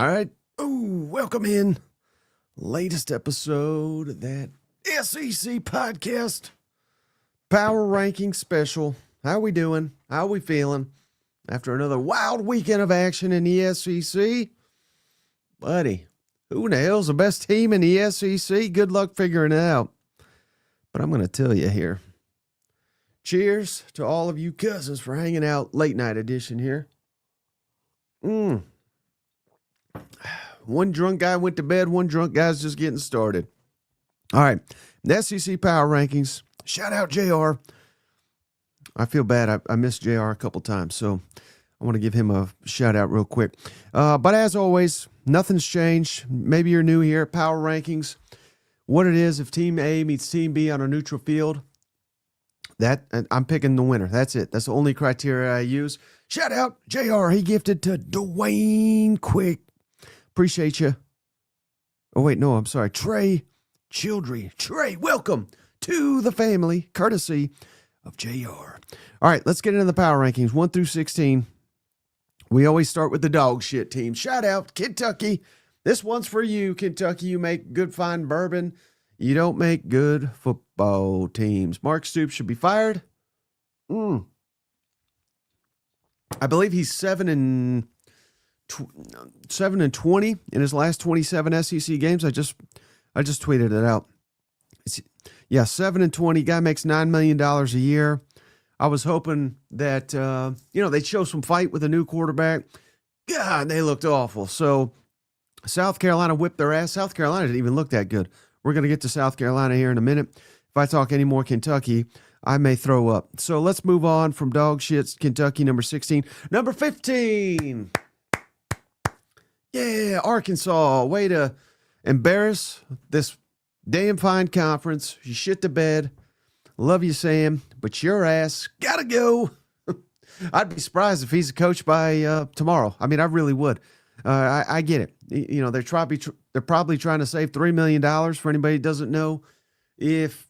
All right. Oh, welcome in. Latest episode of that SEC podcast. Power ranking special. How we doing? How we feeling? After another wild weekend of action in the SEC. Buddy, who in the hell's the best team in the SEC? Good luck figuring it out. But I'm going to tell you here. Cheers to all of you cousins for hanging out. Late night edition here. One drunk guy went to bed. One drunk guy's just getting started. All right. The SEC Power Rankings. Shout out JR. I feel bad. I missed JR a couple times, so I want to give him a shout out real quick. But as always, nothing's changed. Maybe you're new here. Power Rankings. What it is, if Team A meets Team B on a neutral field, I'm picking the winner. That's it. That's the only criteria I use. Shout out JR. He gifted to Dwayne Quick. Appreciate you. Oh, wait, no, I'm sorry. Trey Childry. Trey, welcome to the family, courtesy of JR. All right, let's get into the power rankings, 1 through 16. We always start with the dog shit team. Shout out Kentucky. This one's for you, Kentucky. You make good, fine bourbon. You don't make good football teams. Mark Stoops should be fired. I believe he's 7-20 in his last 27 SEC games. I just tweeted it out. 7-20. Guy makes $9 million a year. I was hoping that they'd show some fight with a new quarterback. God, they looked awful. So South Carolina whipped their ass. South Carolina didn't even look that good. We're going to get to South Carolina here in a minute. If I talk any more Kentucky, I may throw up. So let's move on from dog shits. Kentucky, number 16. Number 15. Yeah, Arkansas. Way to embarrass this damn fine conference. You shit the bed. Love you, Sam, but your ass gotta go. I'd be surprised if he's a coach by tomorrow. I mean, I really would. I get it. You know, they're probably trying to save $3 million. For anybody who doesn't know, if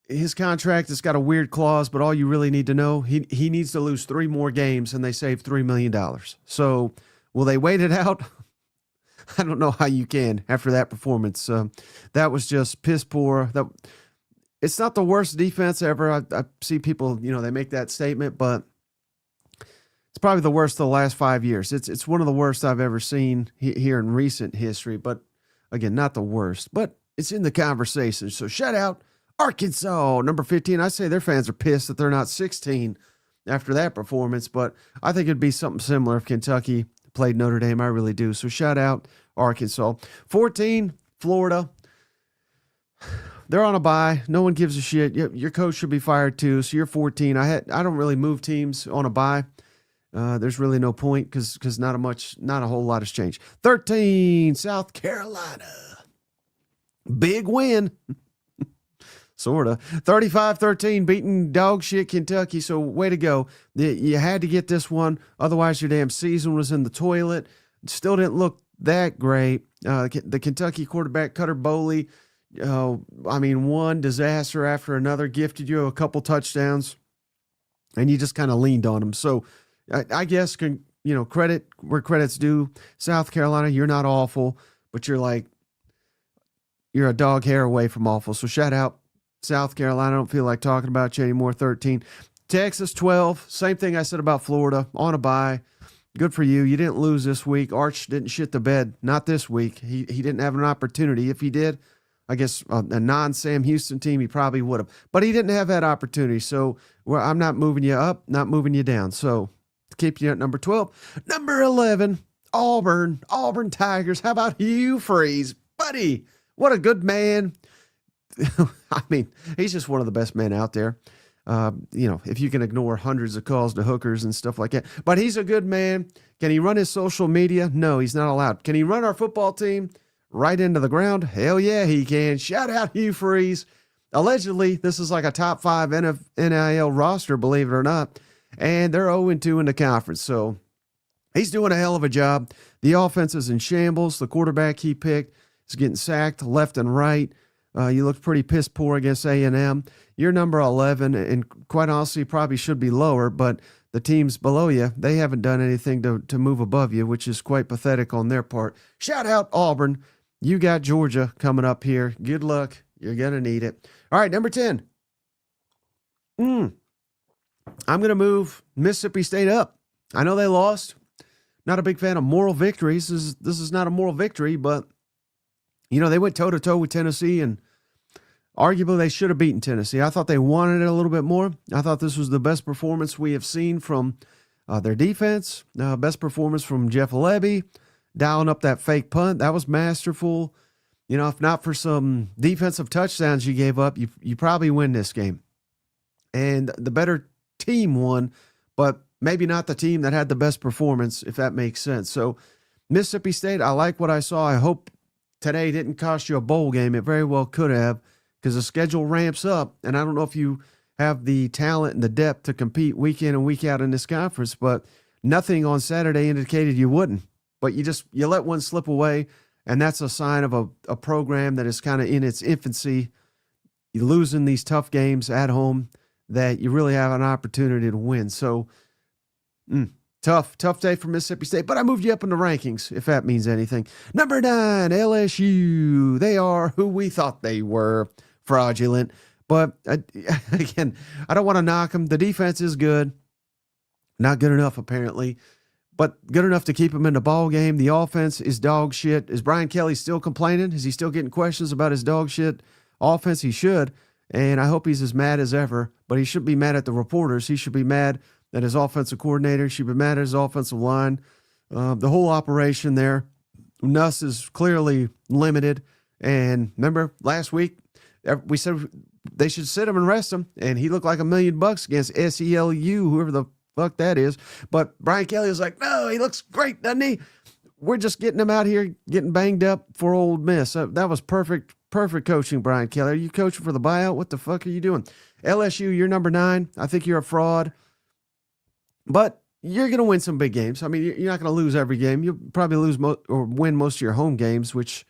his contract has got a weird clause, but all you really need to know, he needs to lose 3 more games and they save $3 million. So will they wait it out? I don't know how you can after that performance. That was just piss poor. It's not the worst defense ever. I see people, they make that statement, but it's probably the worst of the last 5 years. It's one of the worst I've ever seen here in recent history, but again, not the worst, but it's in the conversation. So shout out Arkansas, number 15. I say their fans are pissed that they're not 16 after that performance, but I think it'd be something similar if Kentucky played Notre Dame. I really do. So shout out Arkansas. 14, Florida. They're on a bye. No one gives a shit. Your coach should be fired too. So you're 14. I don't really move teams on a bye. There's really no point because not a whole lot has changed. 13, South Carolina. Big win. Sort of. 35-13, beating dog shit Kentucky. So way to go. You had to get this one. Otherwise, your damn season was in the toilet. Still didn't look that great. The Kentucky quarterback, Cutter Boley, one disaster after another, gifted you a couple touchdowns, and you just kind of leaned on him. So I guess, credit where credit's due. South Carolina, you're not awful, but you're a dog hair away from awful. So shout out South Carolina. I don't feel like talking about you anymore. 13. Texas, 12. Same thing I said about Florida. On a bye. Good for you. You didn't lose this week. Arch didn't shit the bed. Not this week. He didn't have an opportunity. If he did, I guess a non-Sam Houston team, he probably would have. But he didn't have that opportunity. So I'm not moving you up, not moving you down. So keep you at number 12. Number 11, Auburn Tigers. How about Hugh Freeze? Buddy, what a good man. I mean, he's just one of the best men out there. If you can ignore hundreds of calls to hookers and stuff like that. But he's a good man. Can he run his social media? No, he's not allowed. Can he run our football team right into the ground? Hell yeah, he can. Shout out Hugh Freeze. Allegedly, this is like a top 5 NIL roster, believe it or not. And they're 0-2 in the conference. So he's doing a hell of a job. The offense is in shambles. The quarterback he picked is getting sacked left and right. You looked pretty piss poor against A&M. You're number 11, and quite honestly, probably should be lower, but the teams below you, they haven't done anything to move above you, which is quite pathetic on their part. Shout out Auburn. You got Georgia coming up here. Good luck. You're going to need it. All right, number 10. I'm going to move Mississippi State up. I know they lost. Not a big fan of moral victories. This is not a moral victory, but, they went toe-to-toe with Tennessee, and arguably they should have beaten Tennessee. I thought they wanted it a little bit more. I thought this was the best performance we have seen from their defense. Best performance from Jeff Lebby, dialing up that fake punt. That was masterful. If not for some defensive touchdowns you gave up, you probably win this game. And the better team won, but maybe not the team that had the best performance, if that makes sense. So Mississippi State, I like what I saw. I hope today didn't cost you a bowl game. It very well could have, because the schedule ramps up, and I don't know if you have the talent and the depth to compete week in and week out in this conference, but nothing on Saturday indicated you wouldn't. But you let one slip away, and that's a sign of a program that is kind of in its infancy. You're losing these tough games at home that you really have an opportunity to win. So, tough day for Mississippi State, but I moved you up in the rankings, if that means anything. Number 9, LSU. They are who we thought they were, fraudulent. But, again, I don't want to knock them. The defense is good. Not good enough, apparently, but good enough to keep them in the ball game. The offense is dog shit. Is Brian Kelly still complaining? Is he still getting questions about his dog shit offense? He should, and I hope he's as mad as ever, but he shouldn't be mad at the reporters. He should be mad at his offensive coordinator. He should be mad at his offensive line. The whole operation there. Nuss is clearly limited, and remember last week we said they should sit him and rest him, and he looked like $1 million against SELU, whoever the fuck that is. But Brian Kelly was like, no, he looks great, doesn't he? We're just getting him out here getting banged up for Ole Miss. That was perfect coaching, Brian Kelly. Are you coaching for the buyout? What the fuck are you doing? LSU, you're number 9. I think you're a fraud. But you're going to win some big games. I mean, you're not going to lose every game. You'll probably lose or win most of your home games, which,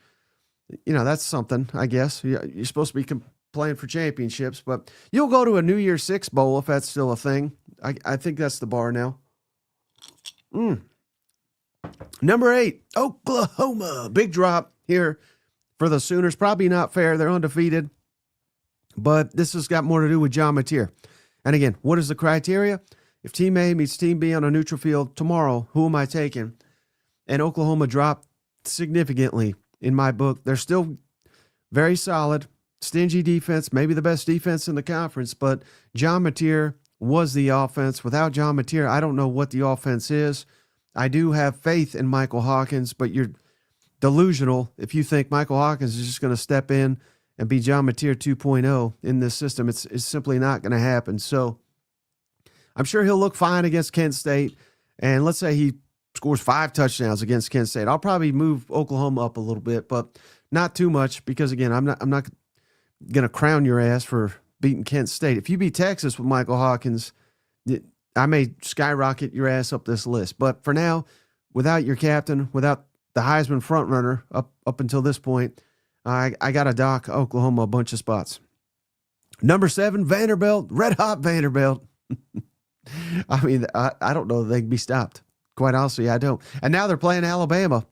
that's something, I guess. You're supposed to be playing for championships, but you'll go to a New Year's Six bowl if that's still a thing. I think that's the bar now. Number 8, Oklahoma. Big drop here for the Sooners. Probably not fair. They're undefeated, but this has got more to do with John Mateer. And again, what is the criteria? If Team A meets Team B on a neutral field tomorrow, who am I taking? And Oklahoma dropped significantly in my book. They're still very solid, stingy defense, maybe the best defense in the conference, but John Mateer was the offense. Without John Mateer, I don't know what the offense is. I do have faith in Michael Hawkins, but you're delusional if you think Michael Hawkins is just going to step in and be John Mateer 2.0 in this system. It's simply not going to happen. So I'm sure he'll look fine against Kent State, and let's say he scores 5 touchdowns against Kent State. I'll probably move Oklahoma up a little bit, but not too much, because again, I'm not going to crown your ass for beating Kent State. If you beat Texas with Michael Hawkins, I may skyrocket your ass up this list. But for now, without your captain, without the Heisman frontrunner up until this point, I got to dock Oklahoma a bunch of spots. Number 7, Vanderbilt, red hot Vanderbilt. I mean, I don't know that they can be stopped. Quite honestly, I don't. And now they're playing Alabama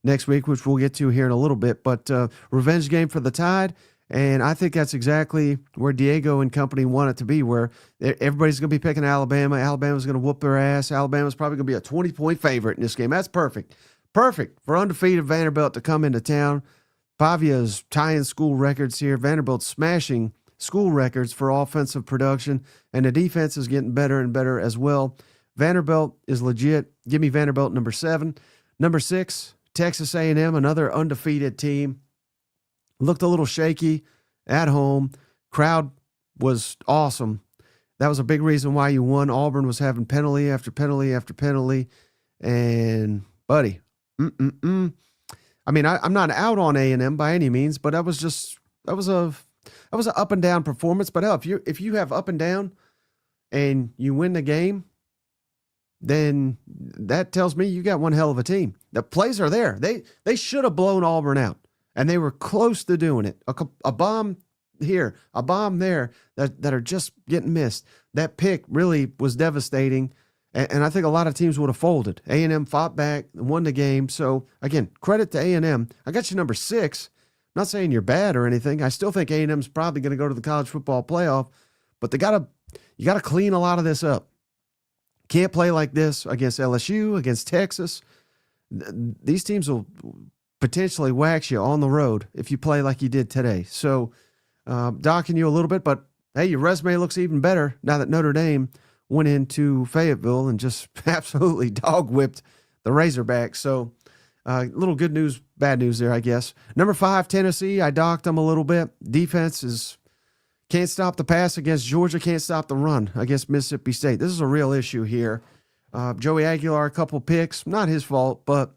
next week, which we'll get to here in a little bit. But revenge game for the Tide. And I think that's exactly where Diego and company want it to be, where everybody's going to be picking Alabama. Alabama's going to whoop their ass. Alabama's probably going to be a 20-point favorite in this game. That's perfect. Perfect for undefeated Vanderbilt to come into town. Pavia's tying school records here. Vanderbilt's smashing school records for offensive production, and the defense is getting better and better as well. Vanderbilt is legit. Give me Vanderbilt number 7. Number 6, Texas A&M, another undefeated team. Looked a little shaky at home. Crowd was awesome. That was a big reason why you won. Auburn was having penalty after penalty after penalty. And, buddy, I mean, I'm not out on A&M by any means, but that was an up and down performance. But hell, if you have up and down and you win the game, then that tells me you got one hell of a team. The plays are there. They should have blown Auburn out. And they were close to doing it. A bomb here, a bomb there that are just getting missed. That pick really was devastating. And I think a lot of teams would have folded. A&M fought back and won the game. So, again, credit to A&M. I got you number 6. Not saying you're bad or anything. I still think A&M's probably going to go to the college football playoff, but you got to clean a lot of this up. Can't play like this against LSU, against Texas. These teams will potentially wax you on the road if you play like you did today. So, docking you a little bit, but hey, your resume looks even better now that Notre Dame went into Fayetteville and just absolutely dog whipped the Razorbacks. So, little good news, bad news there, I guess. Number 5, Tennessee. I docked them a little bit. Defense can't stop the pass against Georgia, can't stop the run against Mississippi State. This is a real issue here. Joey Aguilar, a couple picks, not his fault, but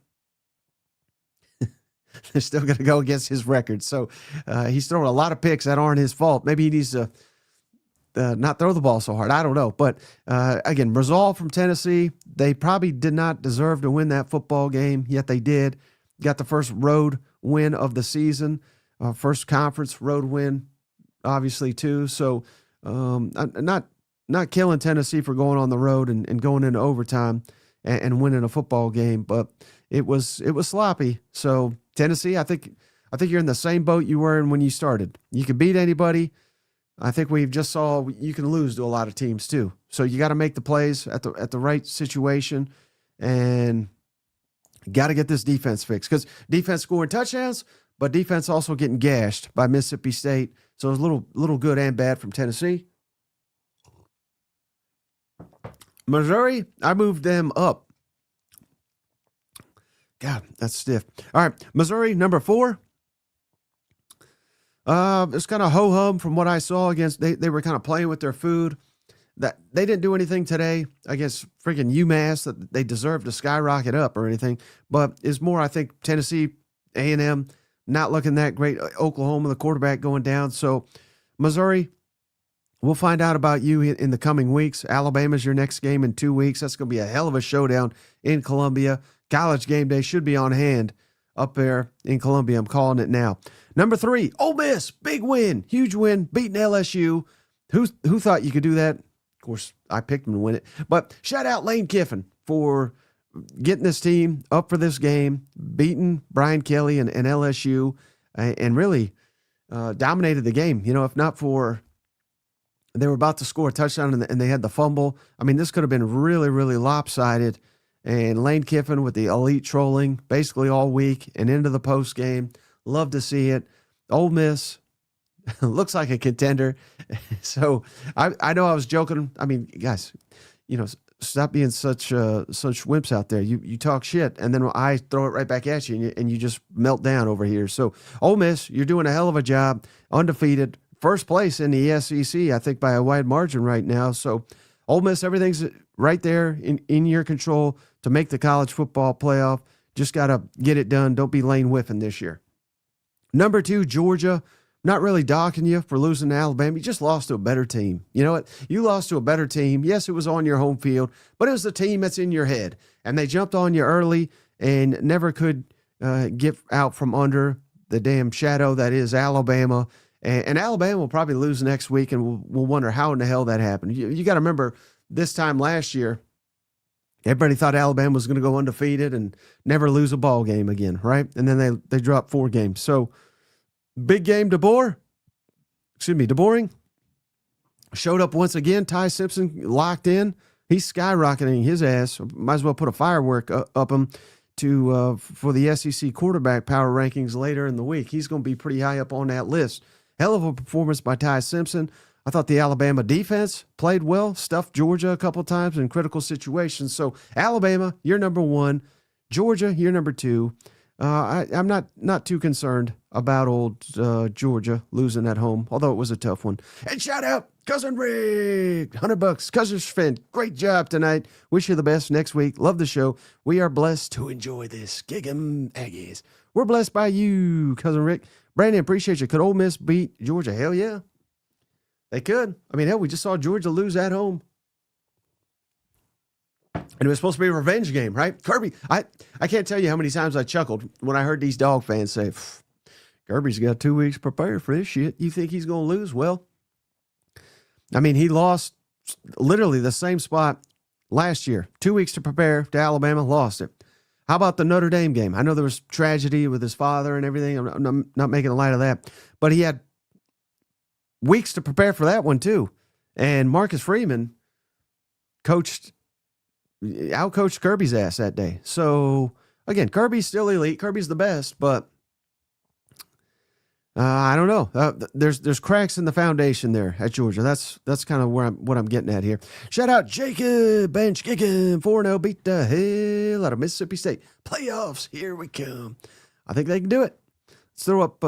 they're still going to go against his record. So he's throwing a lot of picks that aren't his fault. Maybe he needs to not throw the ball so hard. I don't know. But again, resolve from Tennessee. They probably did not deserve to win that football game, yet they did. Got the first road win of the season, first conference road win, obviously, too. So not killing Tennessee for going on the road and going into overtime and winning a football game, but it was sloppy. So Tennessee, I think you're in the same boat you were in when you started. You can beat anybody. I think we've just saw you can lose to a lot of teams too. So you got to make the plays at the right situation, and got to get this defense fixed, because defense scoring touchdowns, but defense also getting gashed by Mississippi State. So it was a little good and bad from Tennessee. Missouri, I moved them up. God, that's stiff. All right, Missouri, number 4. It's kind of ho-hum from what I saw against. They were kind of playing with their food. That they didn't do anything today against freaking UMass that they deserved to skyrocket up or anything. But it's more, I think, Tennessee, A&M not looking that great. Oklahoma, the quarterback going down. So Missouri, we'll find out about you in the coming weeks. Alabama's your next game in 2 weeks. That's going to be a hell of a showdown in Columbia. College game day should be on hand up there in Columbia. I'm calling it now. Number 3, Ole Miss, big win, huge win, beating LSU. Who thought you could do that? Of course, I picked them to win it. But shout out Lane Kiffin for getting this team up for this game, beating Brian Kelly and LSU, and really dominated the game. You know, if not for they were about to score a touchdown and they had the fumble, I mean, this could have been really, really lopsided. And Lane Kiffin with the elite trolling basically all week and into the post game. Love to see it. Ole Miss looks like a contender. So I know I was joking. I mean, guys, you know, stop being such wimps out there. You talk shit, and then I throw it right back at you, and you just melt down over here. So Ole Miss, you're doing a hell of a job. Undefeated. First place in the SEC, I think, by a wide margin right now. So Ole Miss, everything's right there in your control to make the college football playoff. Just got to get it done. Don't be lane whiffing this year. Number 2, Georgia. Not really docking you for losing to Alabama. You just lost to a better team. You know what? You lost to a better team. Yes, it was on your home field, but it was the team that's in your head. And they jumped on you early and never could get out from under the damn shadow that is Alabama. And Alabama will probably lose next week, and we'll wonder how in the hell that happened. You got to remember this time last year, everybody thought Alabama was going to go undefeated and never lose a ball game again, right? And then they dropped 4 games. So big game, DeBoring showed up once again. Ty Simpson locked in. He's skyrocketing his ass. Might as well put a firework up him for the SEC quarterback power rankings later in the week. He's going to be pretty high up on that list. Hell of a performance by Ty Simpson. I thought the Alabama defense played well, stuffed Georgia a couple times in critical situations. So Alabama, you're number 1. Georgia, you're number 2. I'm not too concerned about old Georgia losing at home, although it was a tough one. And shout out Cousin Rick, $100. Cousin Finn, great job tonight. Wish you the best next week. Love the show. We are blessed to enjoy this. Gig 'em Aggies. We're blessed by you, Cousin Rick. Brandon, appreciate you. Could Ole Miss beat Georgia? Hell yeah. They could. I mean, hell, we just saw Georgia lose at home. And it was supposed to be a revenge game, right? Kirby, I can't tell you how many times I chuckled when I heard these dog fans say, Kirby's got 2 weeks prepared for this shit. You think he's going to lose? Well, I mean, he lost literally the same spot last year. 2 weeks to prepare to Alabama, lost it. How about the Notre Dame game? I know there was tragedy with his father and everything. I'm not making light of that. But he had weeks to prepare for that one, too. And Marcus Freeman outcoached Kirby's ass that day. So, again, Kirby's still elite. Kirby's the best, but I don't know. There's cracks in the foundation there at Georgia. That's kind of what I'm getting at here. Shout out Jacob Bench kicking 4-0, beat the hell out of Mississippi State. Playoffs, here we come. I think they can do it. Let's throw up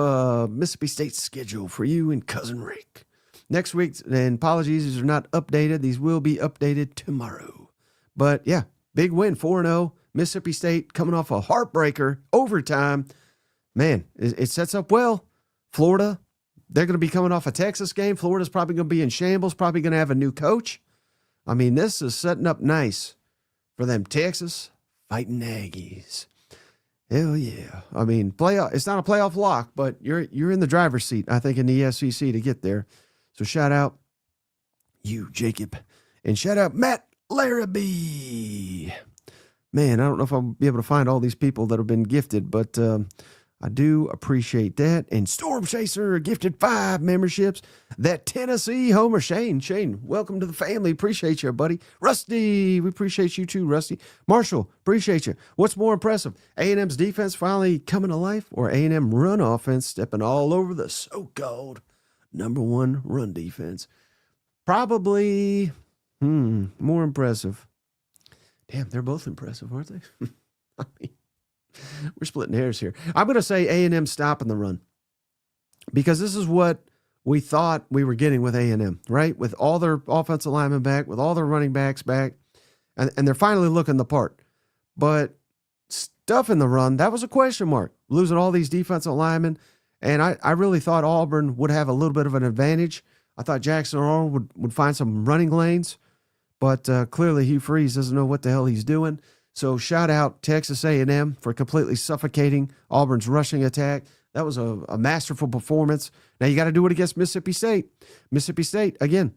Mississippi State's schedule for you and Cousin Rick. Next week, and apologies, these are not updated. These will be updated tomorrow. But yeah, big win, 4-0. Mississippi State coming off a heartbreaker, overtime. Man, it sets up well. Florida, they're going to be coming off a Texas game. Florida's probably going to be in shambles, probably going to have a new coach. I mean, this is setting up nice for them Texas Fighting Aggies. Hell yeah. I mean, it's not a playoff lock, but you're in the driver's seat, I think, in the SEC to get there. So shout out you, Jacob, and shout out Matt Larrabee. Man, I don't know if I'll be able to find all these people that have been gifted, but I do appreciate that. And Storm Chaser gifted 5 memberships. That Tennessee homer, Shane, welcome to the family. Appreciate you, buddy. Rusty, we appreciate you too, Rusty. Marshall, appreciate you. What's more impressive, A&M's defense finally coming to life, or A&M run offense stepping all over the so-called #1 run defense? Probably more impressive. Damn, they're both impressive, aren't they? I mean, we're splitting hairs here. I'm going to say A&M stopping the run, because this is what we thought we were getting with A&M, right? With all their offensive linemen back, with all their running backs back, and they're finally looking the part. But stuffing the run, that was a question mark, losing all these defensive linemen. And I really thought Auburn would have a little bit of an advantage. I thought Jackson Arnold would find some running lanes, but clearly Hugh Freeze doesn't know what the hell he's doing. So shout out Texas A&M for completely suffocating Auburn's rushing attack. That was a masterful performance. Now you got to do it against Mississippi State. Mississippi State, again,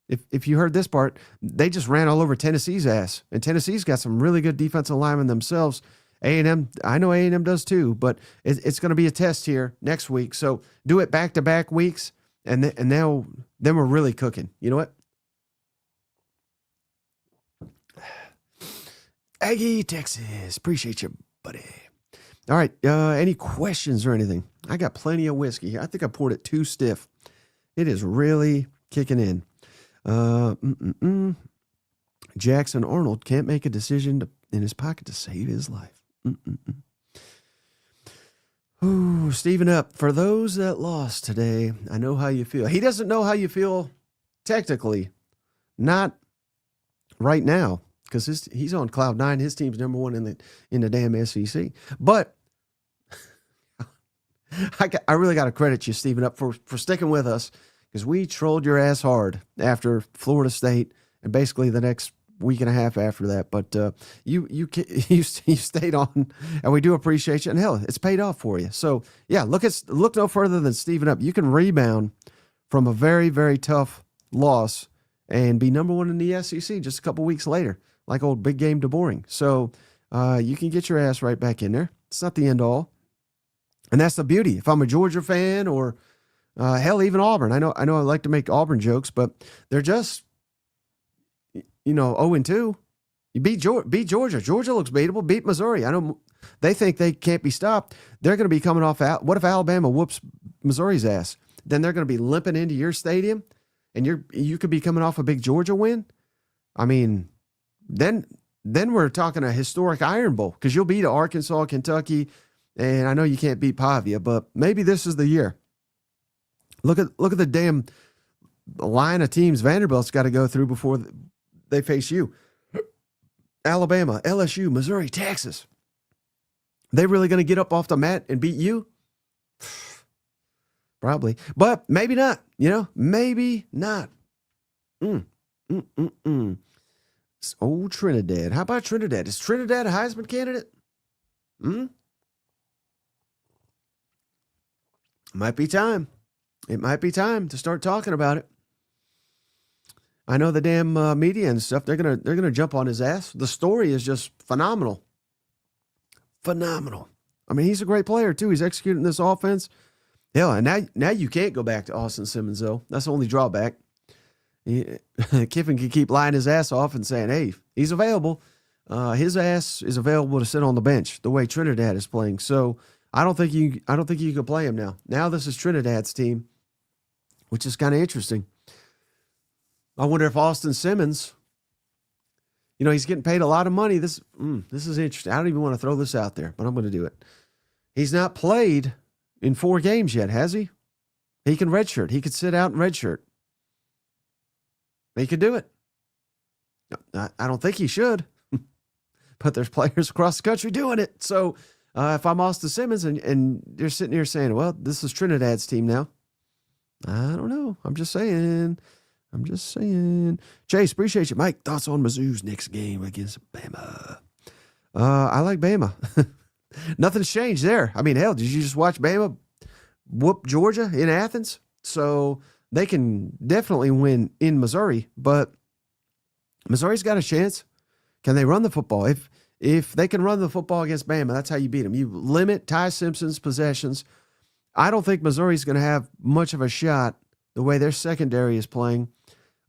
if you heard this part, they just ran all over Tennessee's ass. And Tennessee's got some really good defensive linemen themselves. A&M, I know A&M does too, but it's going to be a test here next week. So do it back-to-back weeks, and then we're really cooking. You know what? Aggie, Texas. Appreciate you, buddy. All right. Any questions or anything? I got plenty of whiskey here. I think I poured it too stiff. It is really kicking in. Jackson Arnold can't make a decision in his pocket to save his life. Ooh, Stephen Up. For those that lost today, I know how you feel. He doesn't know how you feel technically. Not right now, because he's on cloud 9. His team's #1 in the damn SEC. But I really got to credit you, Stephen Up, for sticking with us, because we trolled your ass hard after Florida State and basically the next week and a half after that. But you stayed on, and we do appreciate you. And hell, it's paid off for you. So yeah, look no further than Stephen Up. You can rebound from a very, very tough loss and be #1 in the SEC just a couple weeks later, like old Big Game DeBoring. So you can get your ass right back in there. It's not the end all. And that's the beauty. If I'm a Georgia fan, or hell, even Auburn. I know I like to make Auburn jokes, but they're just, 0-2. You beat Georgia. Georgia looks beatable. Beat Missouri. I know they think they can't be stopped. They're going to be coming off out. What if Alabama whoops Missouri's ass? Then they're going to be limping into your stadium, and you could be coming off a big Georgia win. I mean, then we're talking a historic Iron Bowl, because you'll beat Arkansas, Kentucky, and I know you can't beat Pavia, but maybe this is the year. Look at the damn line of teams Vanderbilt's got to go through before they face you. Alabama, LSU, Missouri, Texas. They really going to get up off the mat and beat you? Probably, but maybe not. Maybe not. It's old Trinidad. How about Trinidad? Is Trinidad a Heisman candidate? Might be time. It might be time to start talking about it. I know the damn media and stuff. They're gonna jump on his ass. The story is just phenomenal. Phenomenal. I mean, he's a great player too. He's executing this offense. Hell, and now you can't go back to Austin Simmons though. That's the only drawback. Kiffin can keep lying his ass off and saying, "Hey, he's available." His ass is available to sit on the bench the way Trinidad is playing. So I don't think you can play him now. Now this is Trinidad's team, which is kind of interesting. I wonder if Austin Simmons, he's getting paid a lot of money. This is interesting. I don't even want to throw this out there, but I'm going to do it. He's not played in 4 games yet, has he? He can redshirt. He could sit out and redshirt. He could do it. I don't think he should, but there's players across the country doing it. So if I'm Austin Simmons and you're sitting here saying, well, this is Trinidad's team now, I don't know. I'm just saying. Chase, appreciate you. Mike, thoughts on Mizzou's next game against Bama? I like Bama. Nothing's changed there. I mean, hell, did you just watch Bama whoop Georgia in Athens? So they can definitely win in Missouri, but Missouri's got a chance. Can they run the football? If they can run the football against Bama, that's how you beat them. You limit Ty Simpson's possessions. I don't think Missouri's going to have much of a shot the way their secondary is playing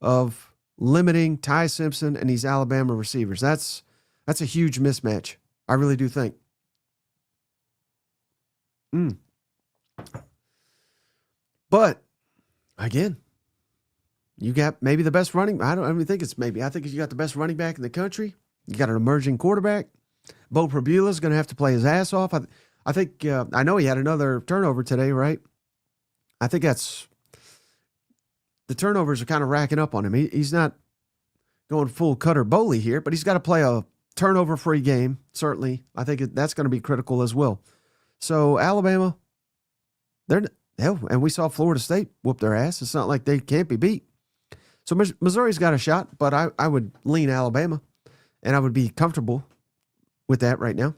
of limiting Ty Simpson and these Alabama receivers. That's a huge mismatch. I really do think. But again, you got maybe the best running. I don't even think it's maybe. I think you got the best running back in the country. You got an emerging quarterback. Bo Prabula's going to have to play his ass off. I think I know he had another turnover today, right? I think that's the turnovers are kind of racking up on him. He's not going full Cutter Boley here, but he's got to play a turnover-free game, certainly. I think that's going to be critical as well. So Alabama, and we saw Florida State whoop their ass. It's not like they can't be beat. So Missouri's got a shot, but I would lean Alabama, and I would be comfortable with that right now.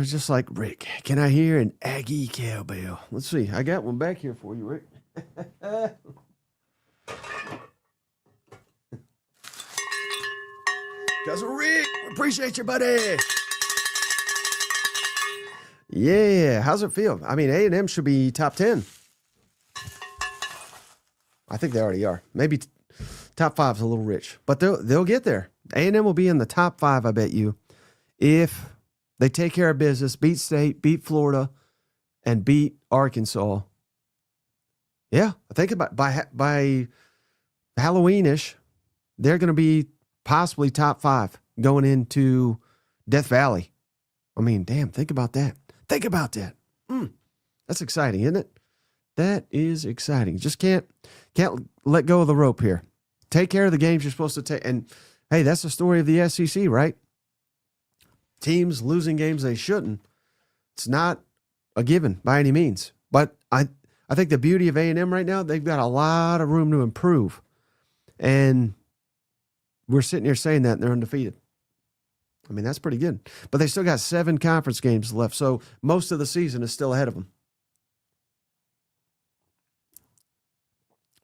Just like Rick, can I hear an Aggie cowbell? Let's see. I got one back here for you, Rick. Cousin Rick, appreciate you, buddy. Yeah, how's it feel? I mean, A&M should be top 10. I think they already are. Maybe top 5's a little rich, but they'll get there. A&M will be in the top 5, I bet you, if they take care of business, beat State, beat Florida, and beat Arkansas. Yeah, I think about by Halloween-ish, they're going to be possibly top 5 going into Death Valley. I mean, damn, think about that. Think about that. That's exciting, isn't it? That is exciting. Just can't let go of the rope here. Take care of the games you're supposed to take. And, hey, that's the story of the SEC, right? Teams losing games they shouldn't. It's not a given by any means. But I think the beauty of A&M right now, they've got a lot of room to improve. And we're sitting here saying that, and they're undefeated. I mean, that's pretty good. But they still got 7 conference games left, so most of the season is still ahead of them.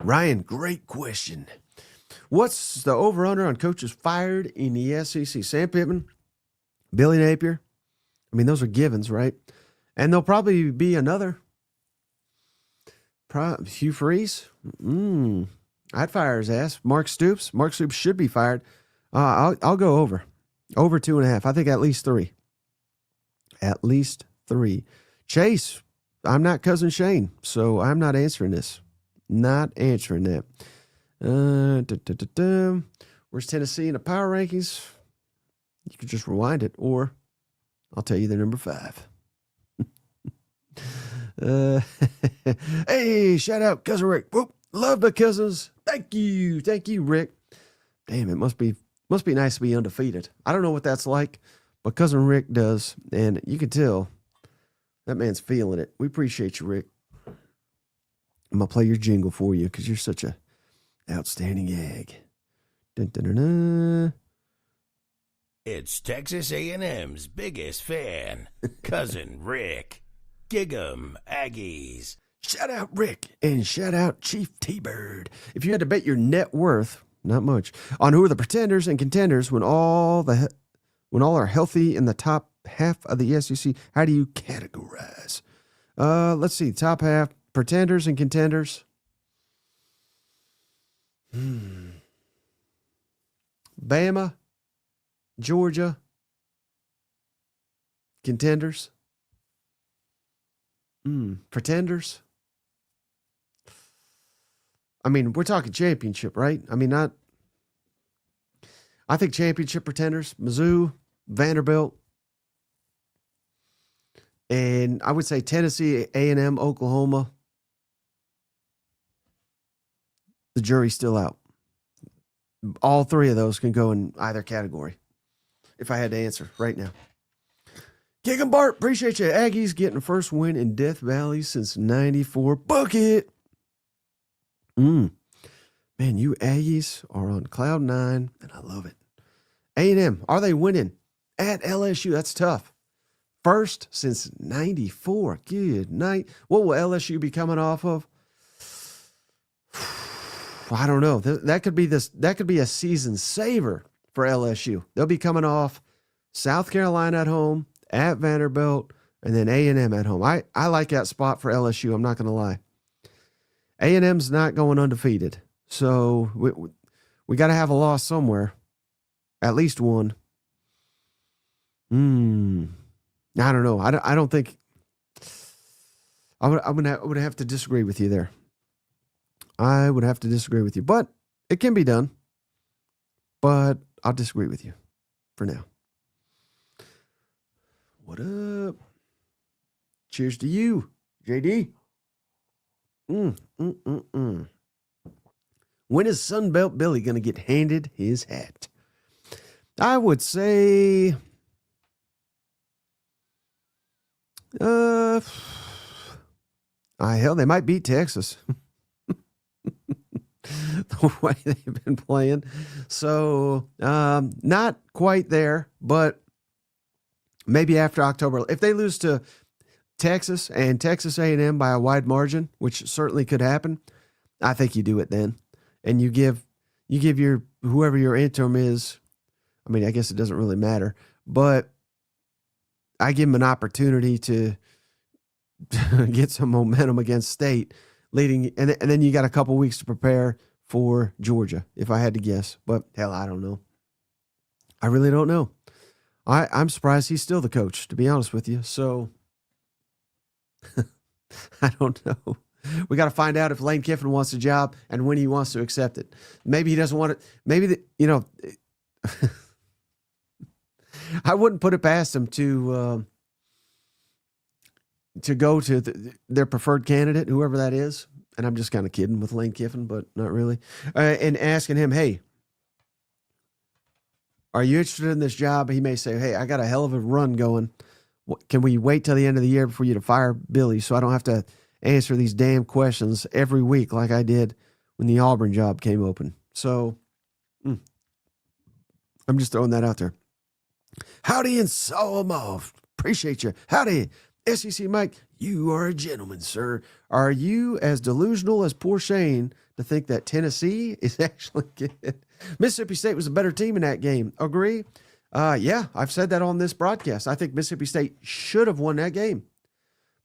Ryan, great question. What's the over-under on coaches fired in the SEC? Sam Pittman, Billy Napier. I mean, those are givens, right? And there'll probably be another. Hugh Freeze. I'd fire his ass. Mark Stoops. Mark Stoops should be fired. I'll go over. Over 2.5. I think at least 3. At least 3. Chase, I'm not Cousin Shane, so I'm not answering this. Not answering that. Where's Tennessee in the power rankings? You could just rewind it, or I'll tell you they're number 5. Hey, shout out Cousin Rick. Whoop, love the cousins. Thank you, Rick. Damn, it must be nice to be undefeated. I don't know what that's like, but Cousin Rick does, and you can tell that man's feeling it. We appreciate you, Rick. I'm going to play your jingle for you because you're such a outstanding egg. Dun, dun, dun, dun. It's Texas A&M's biggest fan, Cousin Rick. Gig 'em, Aggies. Shout out Rick and shout out Chief T-Bird. If you had to bet your net worth, not much, on who are the pretenders and contenders when all are healthy in the top half of the SEC, how do you categorize? Let's see, top half, pretenders and contenders. Bama, Georgia, contenders. Pretenders. I mean, we're talking championship, right? I mean, I think championship pretenders, Mizzou, Vanderbilt, and I would say Tennessee, A&M, Oklahoma. The jury's still out. All three of those can go in either category if I had to answer right now. Kick 'em, Bart. Appreciate you. Aggies getting the first win in Death Valley since 94. Book it. Man, you Aggies are on cloud nine, and I love it. A&M, are they winning at LSU? That's tough. First since 94. Good night. What will LSU be coming off of? I don't know. That could be a season saver for LSU. They'll be coming off South Carolina at home, at Vanderbilt, and then A&M at home. I like that spot for LSU. I'm not going to lie. A&M's not going undefeated. So we got to have a loss somewhere. At least one. I don't know. I don't think I would have to disagree with you there. I would have to disagree with you, but it can be done. But I'll disagree with you for now. What up? Cheers to you, JD. When is Sunbelt Billy going to get handed his hat? I would say hell, they might beat Texas. The way they've been playing. So, not quite there, but maybe after October. If they lose to Texas and Texas A&M by a wide margin, which certainly could happen, I think you do it then. And you give your whoever your interim is, I mean, I guess it doesn't really matter, but I give him an opportunity to get some momentum against State leading, and then you got a couple weeks to prepare for Georgia, if I had to guess. But hell, I don't know. I really don't know. I'm surprised he's still the coach, to be honest with you. So I don't know. We got to find out if Lane Kiffin wants the job and when he wants to accept it. Maybe he doesn't want it. Maybe I wouldn't put it past him to go to their preferred candidate, whoever that is. And I'm just kind of kidding with Lane Kiffin, but not really. And asking him, hey, are you interested in this job? He may say, hey, I got a hell of a run going. Can we wait till the end of the year before you to fire Billy so I don't have to answer these damn questions every week like I did when the Auburn job came open? So I'm just throwing that out there. Howdy and Solomov. Appreciate you. Howdy. SEC Mike, you are a gentleman, sir. Are you as delusional as poor Shane to think that Tennessee is actually good? Mississippi State was a better team in that game. Agree? Yeah, I've said that on this broadcast. I think Mississippi State should have won that game.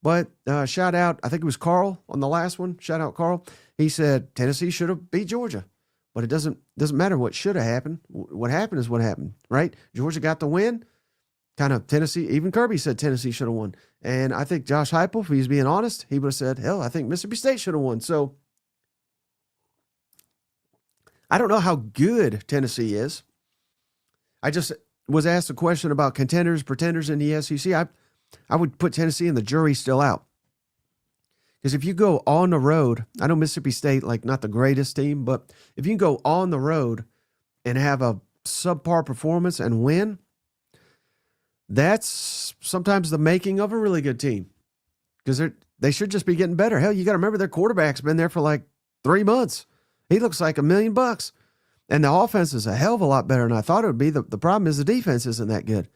But shout out, I think it was Carl on the last one. Shout out Carl. He said Tennessee should have beat Georgia. But it doesn't matter what should have happened. What happened is what happened, right? Georgia got the win. Kind of Tennessee, even Kirby said Tennessee should have won. And I think Josh Heupel, if he's being honest, he would have said, hell, I think Mississippi State should have won. So I don't know how good Tennessee is. I just was asked a question about contenders, pretenders in the SEC. I would put Tennessee and the jury's still out. Because if you go on the road, I know Mississippi State, like not the greatest team, but if you can go on the road and have a subpar performance and win, that's sometimes the making of a really good team. Because they should just be getting better. Hell, you got to remember their quarterback's been there for like 3 months. He looks like $1 million. And the offense is a hell of a lot better than I thought it would be. The problem is the defense isn't that good.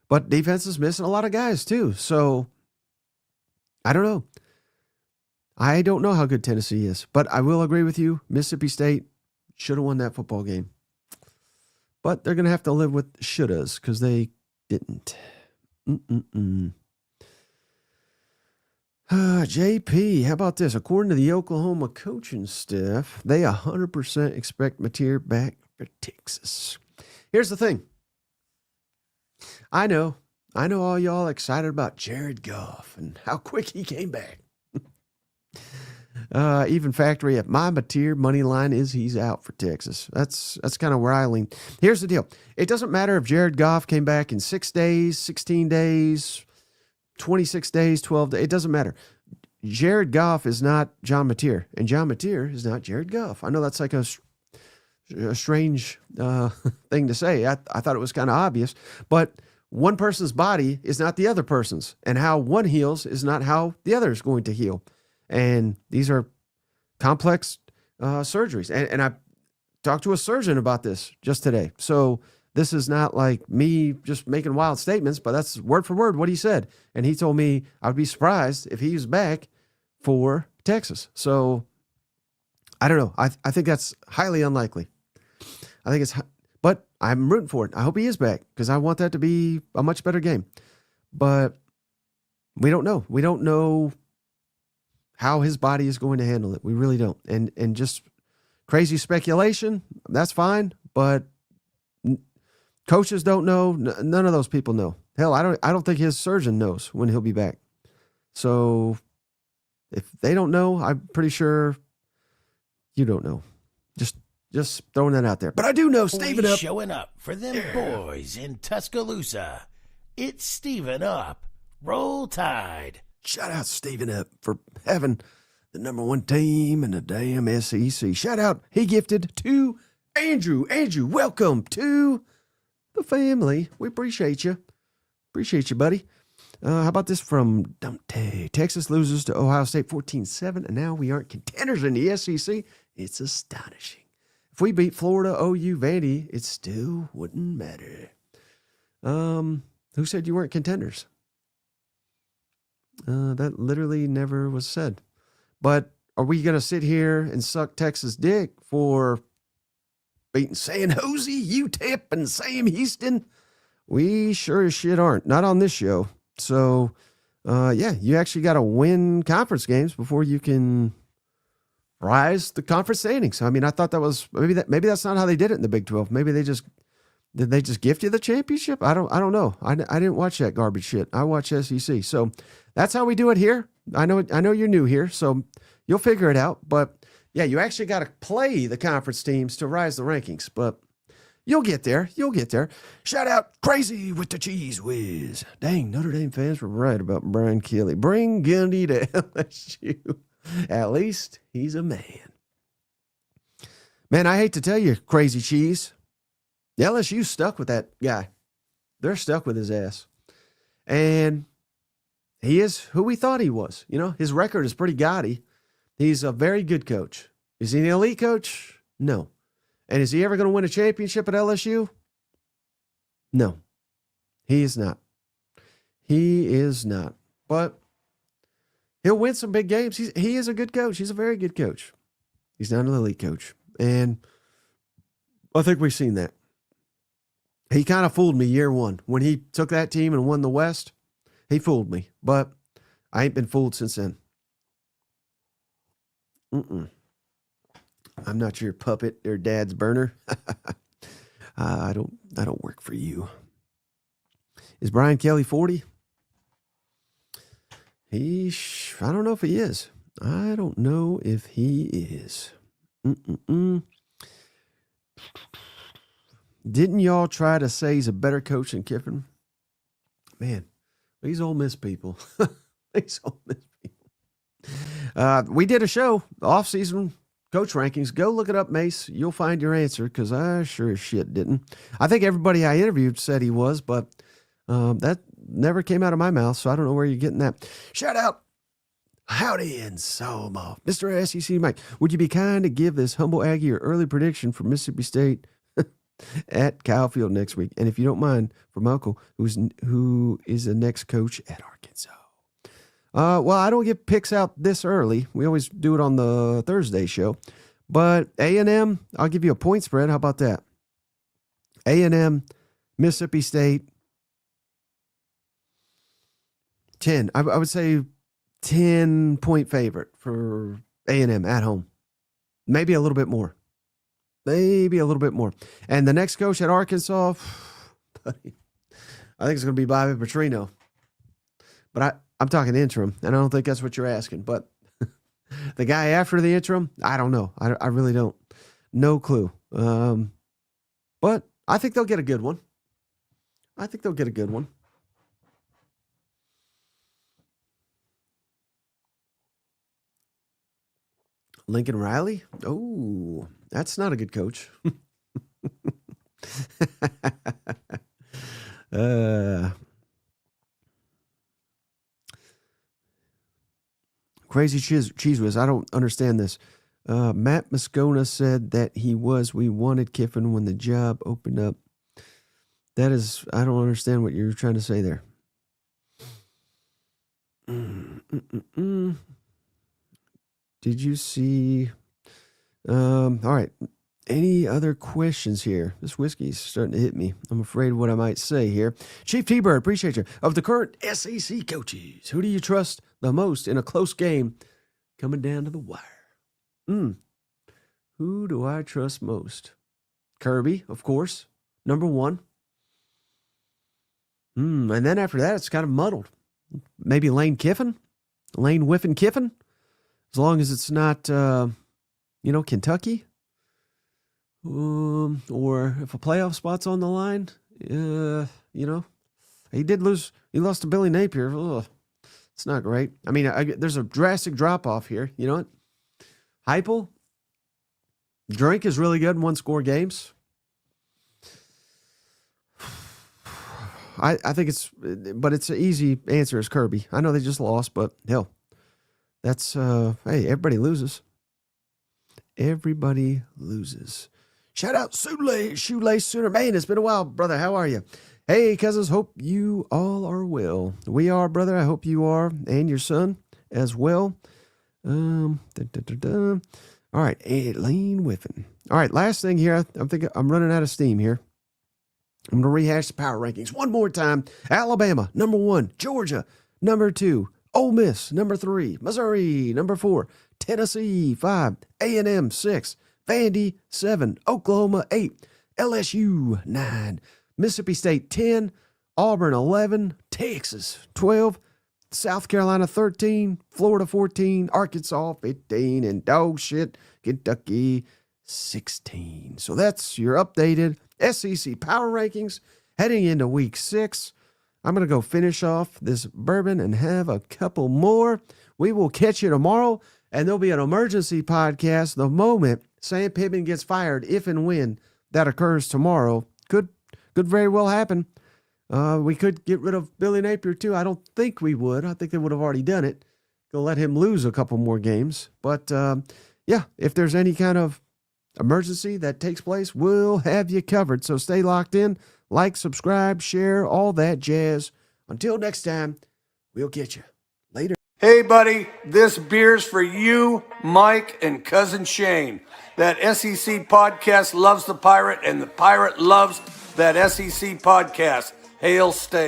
But defense is missing a lot of guys too. So, I don't know. I don't know how good Tennessee is, but I will agree with you. Mississippi State should have won that football game. But they're going to have to live with shouldas because they didn't. JP, how about this? According to the Oklahoma coaching staff, they 100% expect Mateer back for Texas. Here's the thing. I know all y'all excited about Jared Goff and how quick he came back. Even Factory at my Mateer money line is he's out for Texas. That's kind of where I lean. Here's the deal. It doesn't matter if Jared Goff came back in 6 days, 16 days, 26 days, 12 days. It doesn't matter. Jared Goff is not John Mateer, and John Mateer is not Jared Goff. I know that's like a strange thing to say. I thought it was kind of obvious, but one person's body is not the other person's, and how one heals is not how the other is going to heal. And these are complex surgeries. And I talked to a surgeon about this just today. So this is not like me just making wild statements, but that's word for word what he said. And he told me I would be surprised if he was back for Texas. So I don't know. I think that's highly unlikely. But I'm rooting for it. I hope he is back because I want that to be a much better game. But we don't know. We don't know how his body is going to handle it. We really don't. And just crazy speculation, that's fine, but coaches don't know. None of those people know. Hell, I don't think his surgeon knows when he'll be back. So if they don't know, I'm pretty sure you don't know. Just throwing that out there. But I do know, Steven Up. Showing up for them boys in Tuscaloosa. It's Steven Up. Roll Tide. Shout out Steven Up for having the number 1 team in the damn SEC. Shout out, he gifted to Andrew. Andrew, welcome to the family. We appreciate you. Appreciate you, buddy. How about this from Dante? Texas loses to Ohio State 14-7, and now we aren't contenders in the SEC. It's astonishing. If we beat Florida, OU, Vandy, it still wouldn't matter. Who said you weren't contenders? That literally never was said. But are we going to sit here and suck Texas dick for beating San Jose, UTEP, and Sam Houston? We sure as shit aren't. Not on this show. So, you actually got to win conference games before you can rise the conference standings. I mean, I thought that was maybe that's not how they did it in the Big 12. Maybe did they just gift you the championship? I don't know. I didn't watch that garbage shit. I watch SEC. So that's how we do it here. I know you're new here, so you'll figure it out. But yeah, you actually got to play the conference teams to rise the rankings. But you'll get there. You'll get there. Shout out Crazy with the Cheese Whiz. Dang, Notre Dame fans were right about Brian Kelly. Bring Gundy to LSU. At least he's a man. Man, I hate to tell you, Crazy Cheese. The LSU's stuck with that guy. They're stuck with his ass. And he is who we thought he was. You know, his record is pretty gaudy. He's a very good coach. Is he an elite coach? No. And is he ever going to win a championship at LSU? No. He is not. He is not. But he'll win some big games. He is a good coach. He's a very good coach. He's not an elite coach. And I think we've seen that. He kind of fooled me year one. When he took that team and won the West, he fooled me. But I ain't been fooled since then. I'm not your puppet or dad's burner. I don't work for you. Is Brian Kelly 40? I don't know if he is. I don't know if he is. Didn't y'all try to say he's a better coach than Kiffin? Man, these Ole Miss people. These Ole Miss people. We did a show, off-season coach rankings. Go look it up, Mace. You'll find your answer, because I sure as shit didn't. I think everybody I interviewed said he was, but that never came out of my mouth, so I don't know where you're getting that. Shout out. Howdy and so off. Mr. SEC Mike, would you be kind to give this humble Aggie your early prediction for Mississippi State at Kyle Field next week? And if you don't mind, from Uncle, who is the next coach at Arkansas? Well, I don't get picks out this early. We always do it on the Thursday show. But A&M, I'll give you a point spread. How about that? A&M, Mississippi State, 10. I would say 10-point favorite for A&M at home. Maybe a little bit more. And the next coach at Arkansas, buddy, I think it's going to be Bobby Petrino. But I'm talking interim, and I don't think that's what you're asking. But the guy after the interim, I don't know. I really don't. No clue. But I think they'll get a good one. Lincoln Riley? Oh, that's not a good coach. Crazy Cheese Whiz. I don't understand this. Matt Moscona said that we wanted Kiffin when the job opened up. I don't understand what you're trying to say there. Did you see? All right. Any other questions here? This whiskey's starting to hit me. I'm afraid of what I might say here. Chief T-Bird, appreciate you. Of the current SEC coaches, who do you trust the most in a close game coming down to the wire? Who do I trust most? Kirby, of course, number one. And then after that, it's kind of muddled. Maybe Lane Whiffen Kiffin, as long as it's not, Kentucky. Or if a playoff spot's on the line, he did lose. He lost to Billy Napier. Ugh, it's not great. I mean, there's a drastic drop off here. You know what? Heupel, Drink is really good in one-score games. I think it's an easy answer is Kirby. I know they just lost, but hell, that's hey, everybody loses. Everybody loses. Shout out Shoelace Sooner. Man, it's been a while, brother. How are you? Hey, cousins, hope you all are well. We are, brother. I hope you are, and your son as well. All right, Lane Whiffen. All right, last thing here. I'm thinking I'm running out of steam here. I'm going to rehash the power rankings one more time. Alabama, number 1. Georgia, number 2. Ole Miss, number 3. Missouri, number 4. Tennessee, 5. A&M, 6. Vandy, 7. Oklahoma, 8. LSU, 9. Mississippi State, 10. Auburn, 11. Texas, 12. South Carolina, 13. Florida, 14. Arkansas, 15. And dog shit, Kentucky, 16. So that's your updated SEC power rankings heading into week 6. I'm going to go finish off this bourbon and have a couple more. We will catch you tomorrow, and there'll be an emergency podcast the moment Sam Pittman gets fired, if and when that occurs tomorrow. Could very well happen. We could get rid of Billy Napier too. I don't think we would. I think they would have already done it. Go let him lose a couple more games. But yeah, if there's any kind of emergency that takes place, we'll have you covered. So stay locked in, like, subscribe, share, all that jazz. Until next time, we'll get you later. Hey, buddy, this beer's for you, Mike, and Cousin Shane. That SEC podcast loves the Pirate, and the Pirate loves that SEC podcast. Hail State.